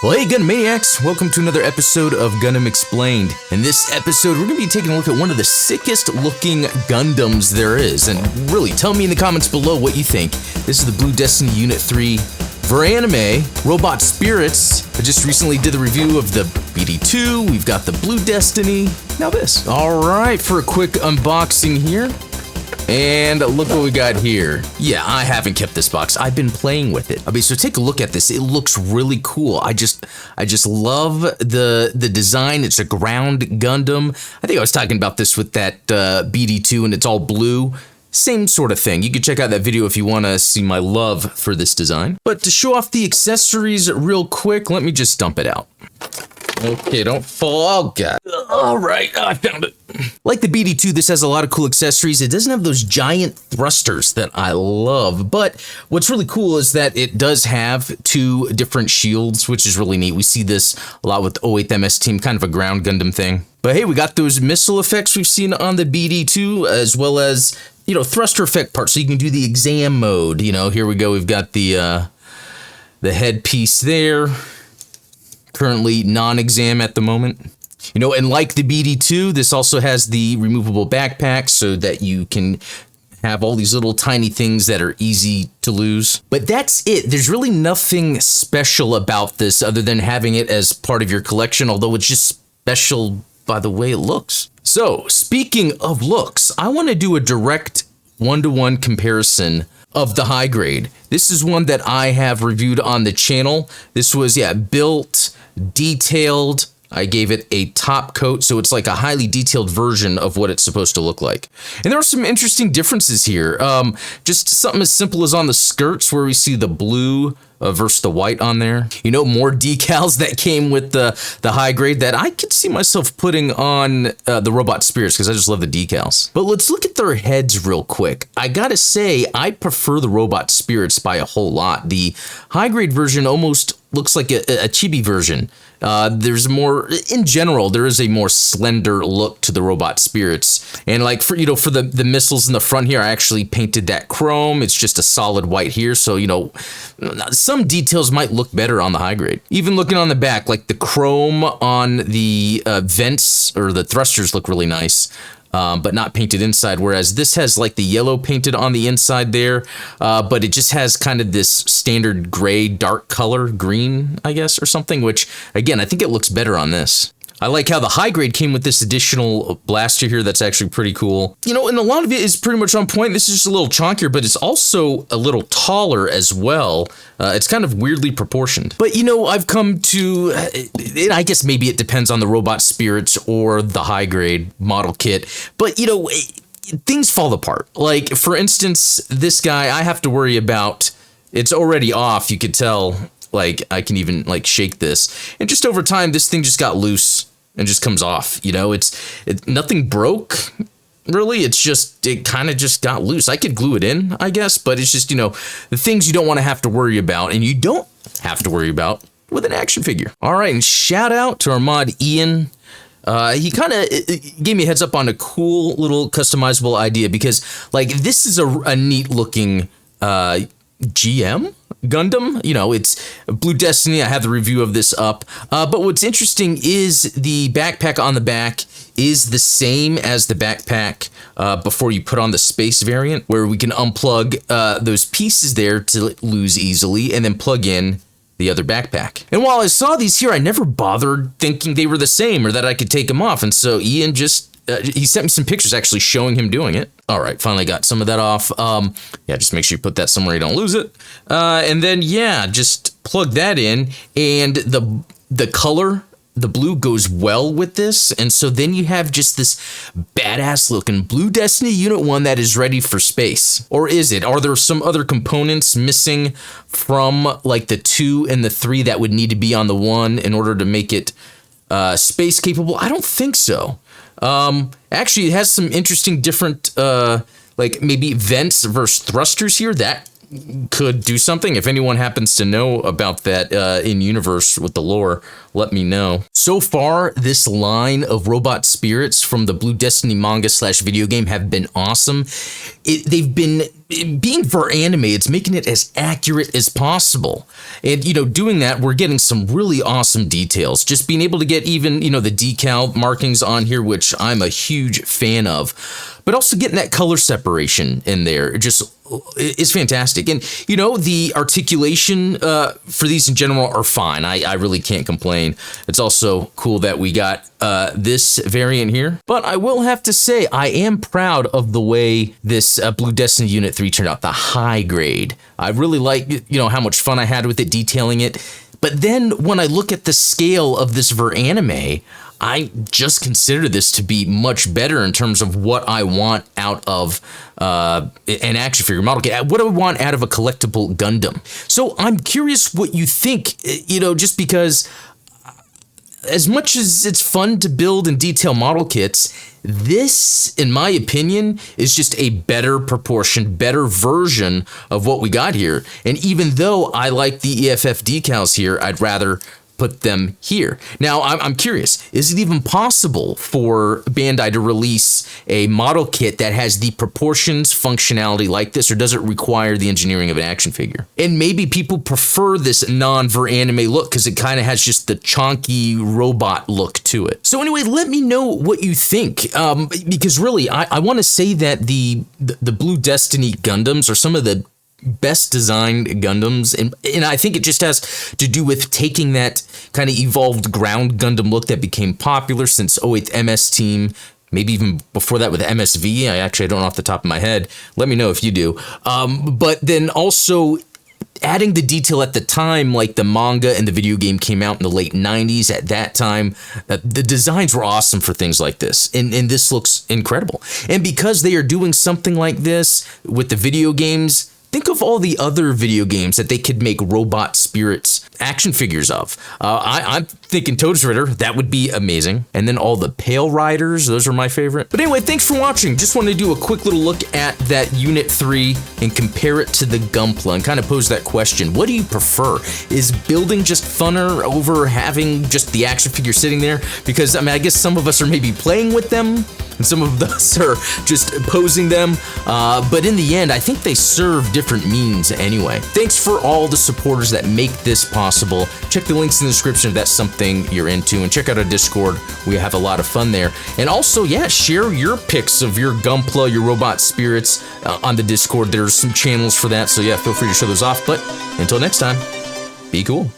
Well, hey Gundam Maniacs, welcome to another episode of Gundam Explained. In this episode, we're going to be taking a look at one of the sickest looking Gundams there is. And really, tell me in the comments below what you think. This is the Blue Destiny Unit 3 for anime, Robot Spirits. I just recently did the review of the BD2, we've got the Blue Destiny, now this. Alright, for a quick unboxing here. And look what we got here. Yeah, I haven't kept this box. I've been playing with it. Okay, so take a look at this. It looks really cool. I just love the design. It's a ground Gundam. I think I was talking about this with that BD2, and it's all blue. Same sort of thing. You can check out that video if you want to see my love for this design. But to show off the accessories real quick, let me just dump it out. Okay, don't fall. Oh, God. All right, I found it. Like the BD2, this has a lot of cool accessories. It doesn't have those giant thrusters that I love, but what's really cool is that it does have two different shields, which is really neat. We see this a lot with 08th MS Team, kind of a ground Gundam thing. But hey, we got those missile effects we've seen on the BD2, as well as, you know, thruster effect parts, so you can do the exam mode. You know, here we go. We've got the headpiece there. Currently non-exam at the moment. You know, and like the BD2, this also has the removable backpack so that you can have all these little tiny things that are easy to lose. But that's it. There's really nothing special about this other than having it as part of your collection, although it's just special by the way it looks. So, speaking of looks, I want to do a direct one-to-one comparison of the high grade. This is one that I have reviewed on the channel. This was, yeah, built, detailed. I gave it a top coat, so it's like a highly detailed version of what it's supposed to look like. And there are some interesting differences here. Just something as simple as on the skirts where we see the blue versus the white on there. You know, more decals that came with the high grade that I could see myself putting on the Robot Spirits because I just love the decals. But let's look at their heads real quick. I gotta say, I prefer the Robot Spirits by a whole lot. The high grade version almost looks like a chibi version. There's more, in general, there is a more slender look to the Robot Spirits. And like for, you know, for the missiles in the front here, I actually painted that chrome. It's just a solid white here. So, you know, some details might look better on the high grade. Even looking on the back, like the chrome on the vents or the thrusters look really nice. But not painted inside, whereas this has like the yellow painted on the inside there, but it just has kind of this standard gray, dark color, green, I guess, or something, which, again, I think it looks better on this. I like how the high grade came with this additional blaster here that's actually pretty cool. You know, and a lot of it is pretty much on point. This is just a little chonkier, but it's also a little taller as well. It's kind of weirdly proportioned. But, you know, I've come to, I guess maybe it depends on the Robot Spirits or the high grade model kit, but, you know, things fall apart. Like, for instance, this guy, I have to worry about, it's already off, you could tell. Like, I can even, like, shake this. And just over time, this thing just got loose and just comes off, you know? Nothing broke, really. It's just, it kind of just got loose. I could glue it in, I guess, but it's just, you know, the things you don't want to have to worry about, and you don't have to worry about with an action figure. All right, and shout out to our mod, Ian. He kind of gave me a heads up on a cool little customizable idea because, like, this is a neat looking GM Gundam. You know, it's Blue Destiny. I have the review of this up. But what's interesting is the backpack on the back is the same as the backpack before you put on the space variant, where we can unplug those pieces there to lose easily and then plug in the other backpack. And while I saw these here, I never bothered thinking they were the same or that I could take them off. And so Ian just he sent me some pictures actually showing him doing it. All right, finally got some of that off. Yeah, just make sure you put that somewhere you don't lose it. And then, yeah, just plug that in. And the color, the blue, goes well with this. And so then you have just this badass looking Blue Destiny Unit 1 that is ready for space. Or is it? Are there some other components missing from like the 2 and the 3 that would need to be on the 1 in order to make it space capable? I don't think so. Actually, it has some interesting different, like maybe vents versus thrusters here. That could do something. If anyone happens to know about that in universe with the lore, let me know. So far, this line of Robot Spirits from the Blue Destiny manga / video game have been awesome. They've been being for anime, it's making it as accurate as possible. And, doing that, we're getting some really awesome details. Just being able to get even, the decal markings on here, which I'm a huge fan of. But also getting that color separation in there just is fantastic. And, the articulation for these in general are fine. I really can't complain. It's also cool that we got this variant here. But I will have to say, I am proud of the way this Blue Destiny Unit 3 turned out, the high grade. I really like, how much fun I had with it, detailing it. But then when I look at the scale of this Ver-Anime, I just consider this to be much better in terms of what I want out of an action figure model kit. What do I want out of a collectible Gundam? So I'm curious what you think, just because as much as it's fun to build and detail model kits, this, in my opinion, is just a better proportion, better version of what we got here. And even though I like the EFF decals here, I'd rather put them here. Now, I'm curious, is it even possible for Bandai to release a model kit that has the proportions, functionality like this, or does it require the engineering of an action figure? And maybe people prefer this non-Ver-Anime look because it kind of has just the chonky robot look to it. So anyway, let me know what you think, because really, I want to say that the Blue Destiny Gundams are some of the best designed Gundams, and I think it just has to do with taking that kind of evolved ground Gundam look that became popular since 08th MS Team, maybe even before that with MSV. I don't know off the top of my head. Let me know if you do. But then also adding the detail at the time, like the manga and the video game came out in the late 90s. At that time, the designs were awesome for things like this, and this looks incredible. And because they are doing something like this with the video games, think of all the other video games that they could make robot spirits action figures of. I'm thinking Toad's Ritter, that would be amazing. And then all the Pale Riders, those are my favorite. But anyway, thanks for watching. Just wanted to do a quick little look at that Unit 3 and compare it to the Gunpla and kind of pose that question. What do you prefer? Is building just funner over having just the action figure sitting there? Because, I guess some of us are maybe playing with them, and some of us are just posing them. But in the end, I think they serve different means anyway. Thanks for all the supporters that make this possible. Check the links in the description if that's something you're into, and check out our Discord. We have a lot of fun there. And also, yeah, share your pics of your Gunpla, your robot spirits on the Discord. There's some channels for that, so yeah, feel free to show those off. But until next time, be cool.